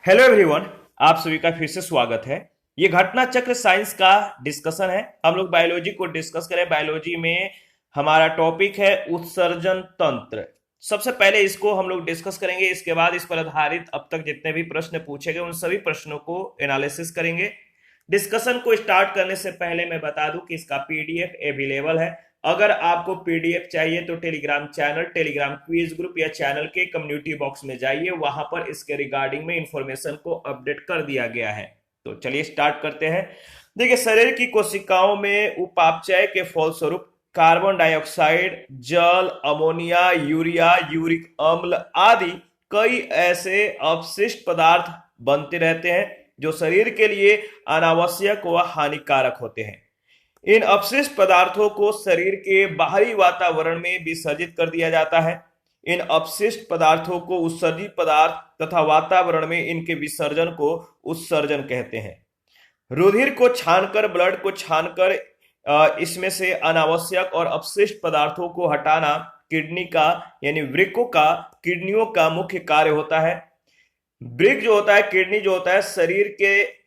Hello everyone. आप सभी का फिर से स्वागत है। ये घटना चक्र साइंस का डिस्कशन है। हम लोग बायोलॉजी को डिस्कस करें। बायोलॉजी में हमारा टॉपिक है उत्सर्जन तंत्र। सबसे पहले इसको हम लोग डिस्कस करेंगे, इसके बाद इस पर आधारित अब तक जितने भी प्रश्न पूछे गए उन सभी प्रश्नों को एनालिसिस करेंगे। डिस्कशन को स्टार्ट करने से पहले मैं बता दूं कि इसका पीडीएफ अवेलेबल है। अगर आपको पीडीएफ चाहिए तो Telegram channel, Telegram quiz group या चैनल के कम्युनिटी बॉक्स में जाइए, वहां पर इसके रिगार्डिंग में इंफॉर्मेशन को अपडेट कर दिया गया है। तो चलिए स्टार्ट करते हैं। देखिए, शरीर की कोशिकाओं में उपापचय के फलस्वरूप कार्बन डाइऑक्साइड, जल, अमोनिया, यूरिया, यूरिक अम्ल आदि कई ऐसे अपशिष्ट पदार्थ बनते रहते हैं जो शरीर के लिए अनावश्यक व हानिकारक होते हैं। इन अपशिष्ट पदार्थों को शरीर के बाहरी वातावरण में विसर्जित कर दिया जाता है। इन अपशिष्ट पदार्थों को उत्सर्जित पदार्थ तथा वातावरण में इनके विसर्जन को उत्सर्जन कहते हैं। रुधिर को छानकर, ब्लड को छानकर इसमें से अनावश्यक और अपशिष्ट पदार्थों को हटाना किडनी का यानी वृक्कों का, किडनियों का मुख्य कार्य होता है। वृक्क जो होता है, किडनी जो होता है, शरीर के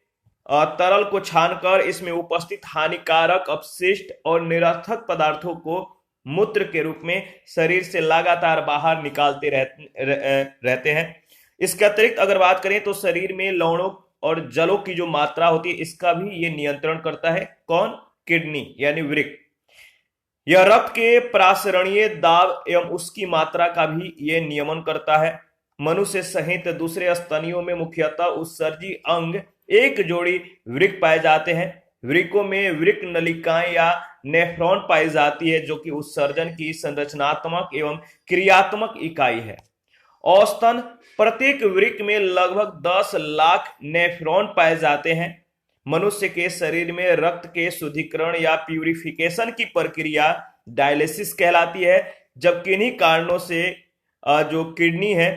तरल को छानकर इसमें उपस्थित हानिकारक अपशिष्ट और निरर्थक पदार्थों को मूत्र के रूप में शरीर से लगातार बाहर निकालते रहते हैं। इसके अतिरिक्त अगर बात करें तो शरीर में लवणों और जलों की जो मात्रा होती है इसका भी ये नियंत्रण करता है। कौन? किडनी यानी वृक्क। यह रक्त के प्रासरणीय दाब एवं उसकी मात्रा का भी ये नियमन करता है। मनुष्य सहित दूसरे स्तनियों में मुख्यतः उत्सर्जी अंग एक जोड़ी वृक्क पाए जाते हैं। वृक्कों में वृक्क नलिकाएं या नेफ्रॉन पाई जाती है जो कि उत्सर्जन की संरचनात्मक एवं क्रियात्मक इकाई है। औसतन प्रत्येक वृक्क में लगभग 10 लाख नेफ्रॉन पाए जाते हैं। मनुष्य के शरीर में रक्त के शुद्धिकरण या प्यूरिफिकेशन की प्रक्रिया डायलिसिस कहलाती है। जब किन्हीं कारणों से जो किडनी है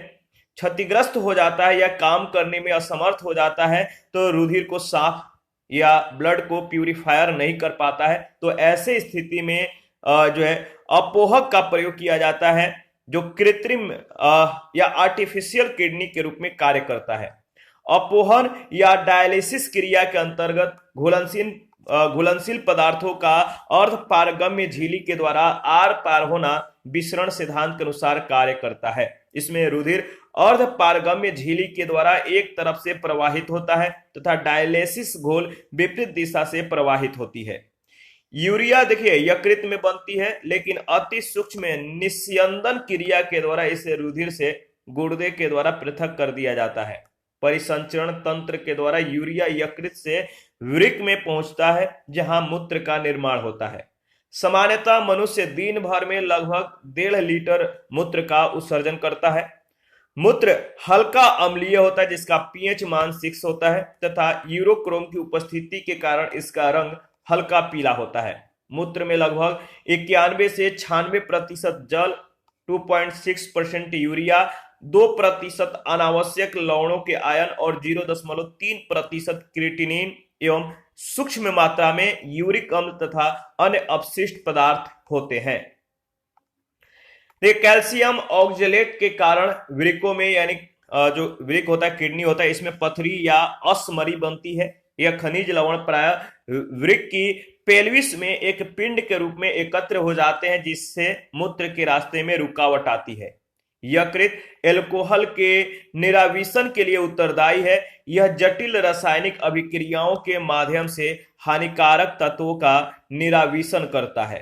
क्षतिग्रस्त हो जाता है या काम करने में असमर्थ हो जाता है तो रुधिर को साफ या ब्लड को प्यूरिफायर नहीं कर पाता है, तो ऐसे स्थिति में जो है अपोहक का प्रयोग किया जाता है जो कृत्रिम या आर्टिफिशियल किडनी के रूप में कार्य करता है। अपोहन या डायलिसिस क्रिया के अंतर्गत घुलनशील पदार्थों का अर्ध पारगम्य झिल्ली के द्वारा आर पार होना विसरण सिद्धांत के अनुसार कार्य करता है। इसमें रुधिर अर्ध पारगम्य झिल्ली के द्वारा एक तरफ से प्रवाहित होता है तथा डायलिसिस घोल विपरीत दिशा से प्रवाहित होती है। यूरिया देखिए यकृत में बनती है, लेकिन अति सूक्ष्म निस्यंदन क्रिया के द्वारा इसे रुधिर से गुर्दे के द्वारा पृथक कर दिया जाता है। परिसंचरण तंत्र के द्वारा यूरिया यकृत से वृक्क में पहुंचता है जहां मूत्र का निर्माण होता है। सामान्यतः मनुष्य दिन भर में लगभग 1.5 लीटर मूत्र का उत्सर्जन करता है। मूत्र हल्का अम्लीय होता है जिसका पीएच मान 6 होता है तथा यूरोक्रोम की उपस्थिति के कारण इसका रंग हल्का पीला होता है। मूत्र में लगभग 91 से 96% जल, 2.6% यूरिया, 2% अनावश्यक लवणों के आयन और 0.3% क्रिएटिनिन एवं सूक्ष्म मात्रा में यूरिक अम्ल तथा अन्य अपशिष्ट पदार्थ होते हैं। कैल्शियम ऑक्जेलेट के कारण वृक्कों में यानी जो वृक्क होता है, किडनी होता है, इसमें पथरी या अस्मरी बनती है। यह खनिज लवण प्राय वृक्क की पेल्विस में एक पिंड के रूप में एकत्र हो जाते हैं जिससे मूत्र के रास्ते में रुकावट आती है। यकृत एल्कोहल के निरावीसन के लिए उत्तरदायी है। यह जटिल रासायनिक अभिक्रियाओं के माध्यम से हानिकारक तत्वों का निरावीसन करता है।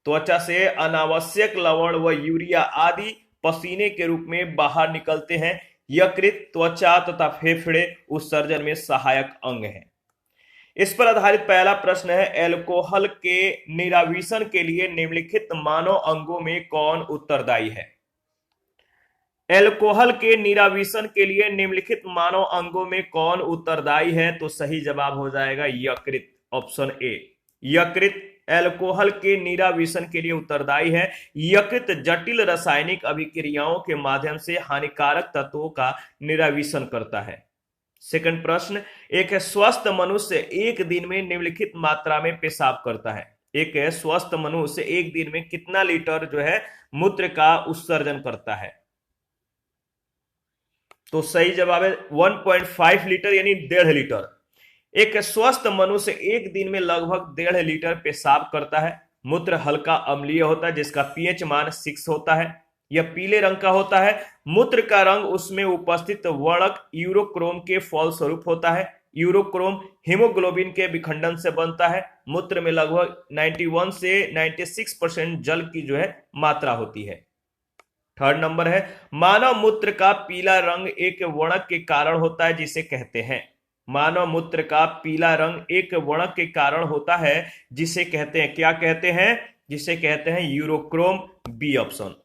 त्वचा से अनावश्यक लवण व यूरिया आदि पसीने के रूप में बाहर निकलते हैं। यकृत, त्वचा तथा फेफड़े उत्सर्जन में सहायक अंग हैं। इस पर आधारित पहला प्रश्न है, एल्कोहल के निरावीसन के लिए निम्नलिखित मानव अंगों में कौन उत्तरदायी है? एल्कोहल के निरावीसन के लिए निम्नलिखित मानव अंगों में कौन उत्तरदायी है? तो सही जवाब हो जाएगा यकृत, ऑप्शन ए। यकृत एल्कोहल के निरावीसन के लिए उत्तरदायी है। यकृत जटिल रासायनिक अभिक्रियाओं के माध्यम से हानिकारक तत्वों का निरावीसन करता है। सेकंड प्रश्न, एक स्वस्थ मनुष्य एक दिन में निम्नलिखित मात्रा में पेशाब करता है। एक स्वस्थ मनुष्य एक दिन में कितना लीटर जो है मूत्र का उत्सर्जन करता है? तो सही जवाब है 1.5 लीटर यानी 1.5 लीटर। एक स्वस्थ मनुष्य एक दिन में लगभग 1.5 लीटर पेशाब करता है। मूत्र हल्का अम्लीय होता है जिसका पीएच मान 6 होता है। यह पीले रंग का होता है। मूत्र का रंग उसमें उपस्थित वर्णक यूरोक्रोम के फलस्वरूप होता है। यूरोक्रोम हीमोग्लोबिन के विखंडन से बनता है। मूत्र में लगभग 91 से 96% जल की जो है मात्रा होती है। थर्ड नंबर है, मानव मूत्र का पीला रंग एक वर्णक के कारण होता है जिसे कहते हैं। मानव मूत्र का पीला रंग एक वर्णक के कारण होता है जिसे कहते हैं, क्या कहते हैं, जिसे कहते हैं यूरोक्रोम। B option.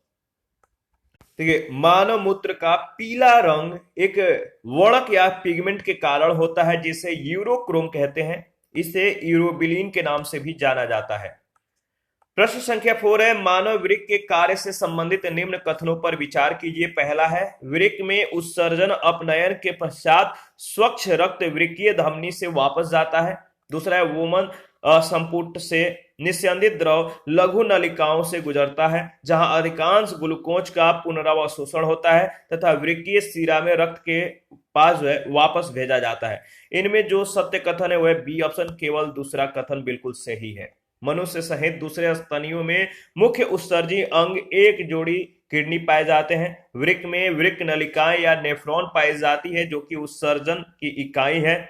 ठीक है, मानव मूत्र का पीला रंग एक वर्णक या पिगमेंट के कारण होता है जिसे यूरोक्रोम कहते हैं। इसे यूरोबिलिन के नाम से भी जाना जाता है। प्रश्न संख्या 4 है, मानव वृक्क के कार्य से संबंधित निम्न कथनों पर विचार कीजिए। पहला है, वृक्क में उत्सर्जन अपनयन के पश्चात स्वच्छ रक्त वृक्कीय धमनी से वापस जाता है। दूसरा है, वोमन संपुट से निस्यंदित द्रव लघु नलिकाओं से गुजरता है जहां अधिकांश ग्लूकोज का पुनरावशोषण होता है तथा वृक्कीय शिरा में रक्त के पास जो है वापस भेजा जाता है। इनमें जो सत्य कथन है वह बी ऑप्शन, केवल दूसरा कथन बिल्कुल सही है। मनुष्य सहित दूसरे स्तनियों में मुख्य उत्सर्जी अंग एक जोड़ी किडनी पाए जाते हैं। वृक्क में वृक्क नलिकाएं या नेफ्रॉन पाई जाती है जो कि उत्सर्जन की इकाई है।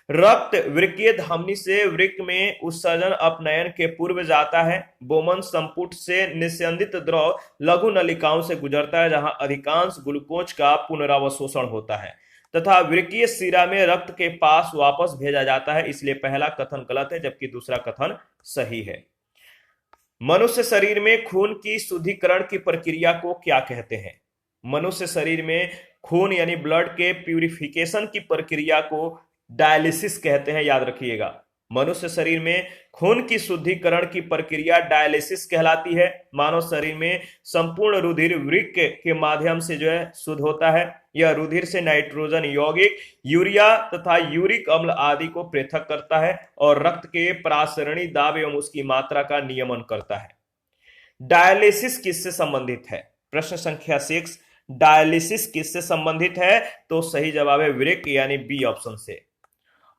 रक्त वृक्कीय धमनी से वृक्क में उत्सर्जन अपनयन के पूर्व जाता है। बोमन संपुट से निस्यंदित द्रव लघु नलिकाओं से गुजरता है जहां अधिकांश ग्लूकोज का पुनरावशोषण होता है तथा वृक्कीय शिरा में रक्त के पास वापस भेजा जाता है। इसलिए पहला कथन गलत है जबकि दूसरा कथन सही है। मनुष्य शरीर में खून की शुद्धिकरण की प्रक्रिया को क्या कहते हैं? मनुष्य शरीर में खून यानी ब्लड के प्यूरिफिकेशन की प्रक्रिया को डायलिसिस कहते हैं, याद रखिएगा। मनुष्य शरीर में खून की शुद्धिकरण की प्रक्रिया डायलिसिस कहलाती है। मानव शरीर में संपूर्ण रुधिर वृक्क के माध्यम से जो है शुद्ध होता है। यह रुधिर से नाइट्रोजन यौगिक, यूरिया तथा यूरिक अम्ल आदि को पृथक करता है और रक्त के प्रासरणी दाब एवं उसकी मात्रा का नियमन करता है। डायलिसिस किससे संबंधित है? प्रश्न संख्या 6, डायलिसिस किससे संबंधित है? तो सही जवाब है वृक्क यानी बी ऑप्शन से।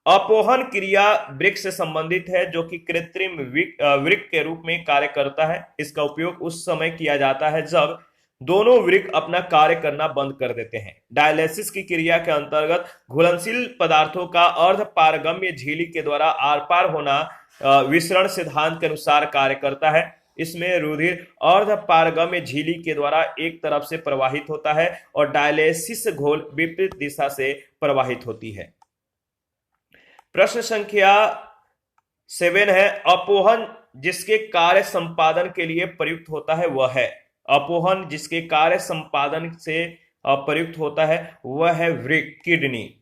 अपोहन क्रिया वृक्क से संबंधित है जो कि कृत्रिम वृक्क के रूप में कार्य करता है। इसका उपयोग उस समय किया जाता है जब दोनों वृक्क अपना कार्य करना बंद कर देते हैं। डायलिसिस की क्रिया के अंतर्गत घुलनशील पदार्थों का अर्ध पारगम्य झिल्ली के द्वारा आर पार होना विसरण सिद्धांत के अनुसार कार्य करता है। इसमें रुधिर अर्ध पारगम्य झिल्ली के द्वारा एक तरफ से प्रवाहित होता है और डायलिसिस घोल विपरीत दिशा से प्रवाहित होती है। प्रश्न संख्या 7 है, अपोहन जिसके कार्य संपादन के लिए प्रयुक्त होता है वह है। अपोहन जिसके कार्य संपादन से प्रयुक्त होता है वह है वृक्क, किडनी।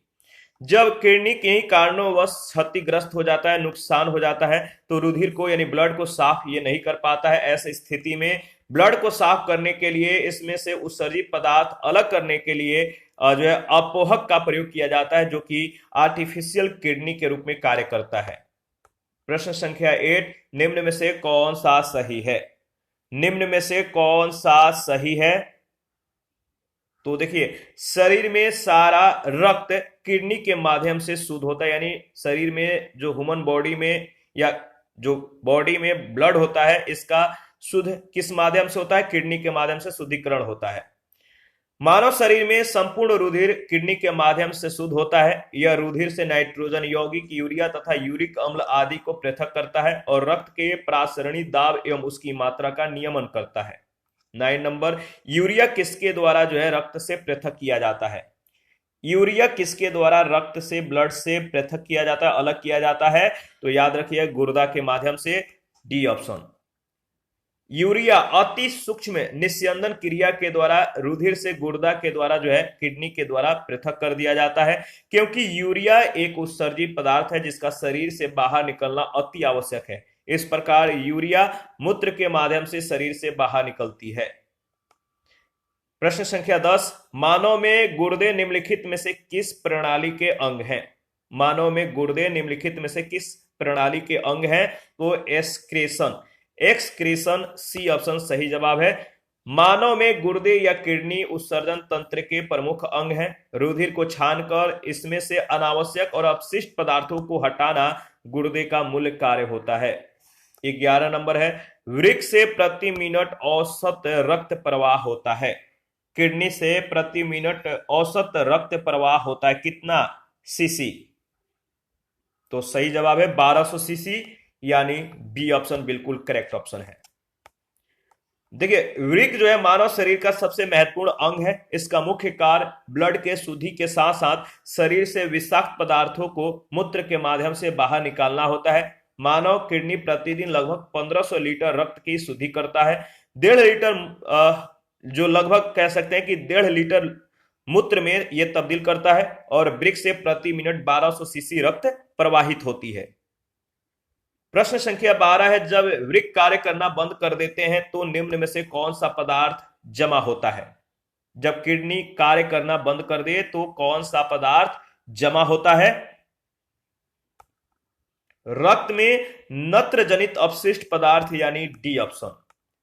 जब किडनी के कारणों क्षतिग्रस्त हो जाता है, नुकसान हो जाता है तो रुधिर को यानी ब्लड को साफ ये नहीं कर पाता है। ऐसी स्थिति में ब्लड को साफ करने के लिए इसमें से उत्सर्जित पदार्थ अलग करने के लिए जो है अपोहक का प्रयोग किया जाता है जो कि आर्टिफिशियल किडनी के रूप में कार्य करता है। प्रश्न संख्या 8, निम्न में से कौन सा सही है? निम्न में से कौन सा सही है? तो देखिए, शरीर में सारा रक्त किडनी के माध्यम से शुद्ध होता है, यानी शरीर में जो ह्यूमन बॉडी में या जो बॉडी में ब्लड होता है इसका शुद्ध किस माध्यम से होता है? किडनी के माध्यम से शुद्धिकरण होता है। मानव शरीर में संपूर्ण रुधिर किडनी के माध्यम से शुद्ध होता है। यह रुधिर से नाइट्रोजन यौगिक, यूरिया तथा यूरिक अम्ल आदि को पृथक करता है और रक्त के प्रासरणी दाब एवं उसकी मात्रा का नियमन करता है। 9 नंबर, यूरिया किसके द्वारा जो है रक्त से पृथक किया जाता है? यूरिया किसके द्वारा रक्त से ब्लड से पृथक किया जाता है, अलग किया जाता है? तो याद रखिए गुर्दा के माध्यम से, डी ऑप्शन। यूरिया अति सूक्ष्म निस्यंदन क्रिया के द्वारा रुधिर से गुर्दा के द्वारा जो है किडनी के द्वारा पृथक कर दिया जाता है क्योंकि यूरिया एक उत्सर्जी पदार्थ है जिसका शरीर से बाहर निकलना अति आवश्यक है। इस प्रकार यूरिया मूत्र के माध्यम से शरीर से बाहर निकलती है। प्रश्न संख्या 10, मानव में गुर्दे निम्नलिखित में से किस प्रणाली के अंग हैं? मानव में गुर्दे निम्नलिखित में से किस प्रणाली के अंग हैं? तो एक्सक्रीशन, सी ऑप्शन सही जवाब है। मानव में गुर्दे या किडनी उत्सर्जन तंत्र के प्रमुख अंग हैं। रुधिर को छानकर इसमें से अनावश्यक और अपशिष्ट पदार्थों को हटाना गुर्दे का मूल कार्य होता है। 11 नंबर है, वृक्क से प्रति मिनट औसत रक्त प्रवाह होता है। किडनी से प्रति मिनट औसत रक्त प्रवाह होता है कितना सीसी? तो सही जवाब है 1200 सीसी, यानी बी ऑप्शन बिल्कुल करेक्ट ऑप्शन है। देखिए, वृक्क जो है मानव शरीर का सबसे महत्वपूर्ण अंग है। इसका मुख्य कार्य ब्लड के शुद्धि के साथ साथ शरीर से विषाक्त पदार्थों को मूत्र के माध्यम से बाहर निकालना होता है। मानव किडनी प्रतिदिन लगभग 1500 लीटर रक्त की शुद्धि करता है। 1.5 लीटर जो लगभग कह सकते हैं कि 1.5 लीटर मूत्र में यह तब्दील करता है और वृक्क से प्रति मिनट 1200 सीसी रक्त प्रवाहित होती है। प्रश्न संख्या 12 है, जब वृक्क कार्य करना बंद कर देते हैं तो निम्न में से कौन सा पदार्थ जमा होता है? जब किडनी कार्य करना बंद कर दे तो कौन सा पदार्थ जमा होता है? रक्त में नत्र जनित अपशिष्ट पदार्थ, यानी डी ऑप्शन।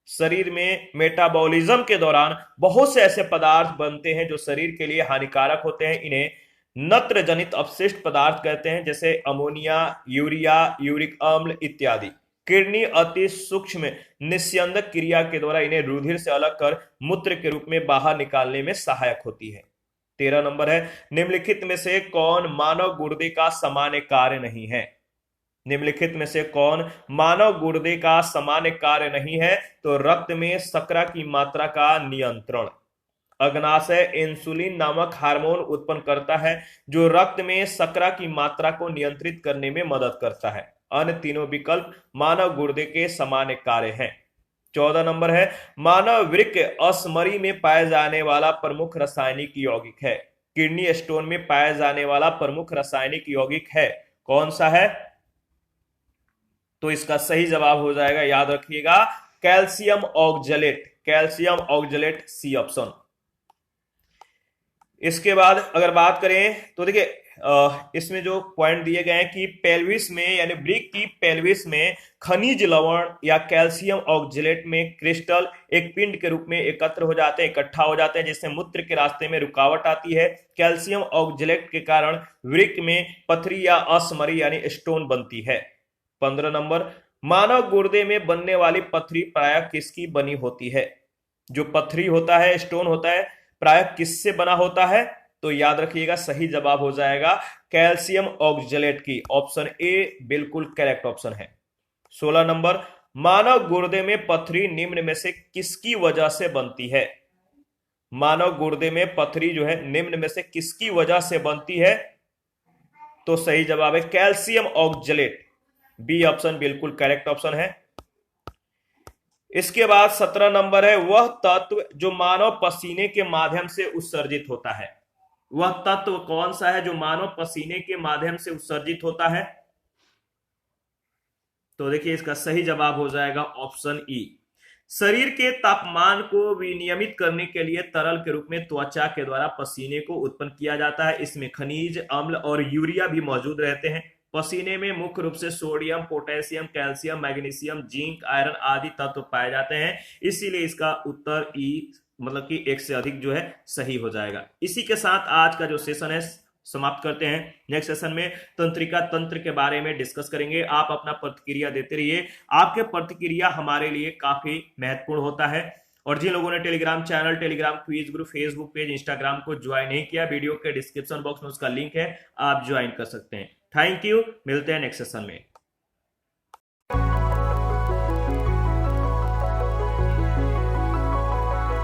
शरीर में मेटाबॉलिज्म के दौरान बहुत से ऐसे पदार्थ बनते हैं जो शरीर के लिए हानिकारक होते हैं। इन्हें नत्र जनित अपशिष्ट पदार्थ कहते हैं, जैसे अमोनिया, यूरिया, यूरिक अम्ल इत्यादि। किडनी अति सूक्ष्म निस्यंदक क्रिया के द्वारा इन्हें रुधिर से अलग कर मूत्र के रूप में बाहर निकालने में सहायक होती है। 13 नंबर है, निम्नलिखित में से कौन मानव गुर्दे का सामान्य कार्य नहीं है? निम्नलिखित में से कौन मानव गुर्दे का सामान्य कार्य नहीं है? तो रक्त में शर्करा की मात्रा का नियंत्रण। अग्नाशय इंसुलिन नामक हार्मोन उत्पन्न करता है जो रक्त में शर्करा की मात्रा को नियंत्रित करने में मदद करता है। अन्य तीनों विकल्प मानव गुर्दे के सामान्य कार्य हैं। 14 नंबर है, मानव वृक्क असमरी में पाए जाने वाला प्रमुख रासायनिक यौगिक है। किडनी स्टोन में पाए जाने वाला प्रमुख रासायनिक यौगिक है, कौन सा है? तो इसका सही जवाब हो जाएगा, याद रखिएगा, calcium oxalate. Calcium oxalate C option. इसके बाद अगर बात करें तो देखिए, इसमें जो पॉइंट दिए गए हैं कि पेल्विस में, यानी वृक्क की पेल्विस में खनिज लवण या कैल्शियम ऑक्जेलेट में क्रिस्टल एक पिंड के रूप में एकत्र हो जाते हैं, इकट्ठा हो जाते हैं, जिससे मूत्र के रास्ते में रुकावट आती है। कैल्शियम ऑक्जेलेट के कारण वृक्क में पथरी या असमरी यानी स्टोन बनती है। 15 नंबर, मानव गुर्दे में बनने वाली पथरी प्रायः किसकी बनी होती है? जो पथरी होता है, स्टोन होता है, प्रायः किससे बना होता है? तो याद रखिएगा, सही जवाब हो जाएगा कैल्शियम ऑक्जेलेट की। ऑप्शन ए बिल्कुल करेक्ट ऑप्शन है। 16 नंबर, मानव गुर्दे में पथरी निम्न में से किसकी वजह से बनती है? मानव गुर्दे में पथरी जो है निम्न में से किसकी वजह से बनती है? तो सही जवाब है कैल्शियम ऑक्जेलेट, बी ऑप्शन बिल्कुल करेक्ट ऑप्शन है। इसके बाद 17 नंबर है, वह तत्व जो मानव पसीने के माध्यम से उत्सर्जित होता है। वह तत्व कौन सा है जो मानव पसीने के माध्यम से उत्सर्जित होता है? तो देखिए, इसका सही जवाब हो जाएगा ऑप्शन ई। शरीर के तापमान को विनियमित करने के लिए तरल के रूप में त्वचा के द्वारा पसीने को उत्पन्न किया जाता है। इसमें खनिज अम्ल और यूरिया भी मौजूद रहते हैं। पसीने में मुख्य रूप से sodium, potassium, calcium, magnesium, zinc, iron आदि तत्व पाए जाते हैं। इसीलिए इसका उत्तर ई, मतलब कि एक से अधिक जो है सही हो जाएगा। इसी के साथ आज का जो सेशन है समाप्त करते हैं। नेक्स्ट सेशन में तंत्रिका तंत्र के बारे में डिस्कस करेंगे। आप अपना प्रतिक्रिया देते रहिए, आपके प्रतिक्रिया हमारे लिए काफी महत्वपूर्ण होता है। और जिन लोगों ने Telegram channel, Telegram quiz group, Facebook page, Instagram को ज्वाइन नहीं किया, वीडियो के डिस्क्रिप्शन बॉक्स में उसका लिंक है, आप ज्वाइन कर सकते हैं। थैंक यू, मिलते हैं नेक्स्ट सेशन में।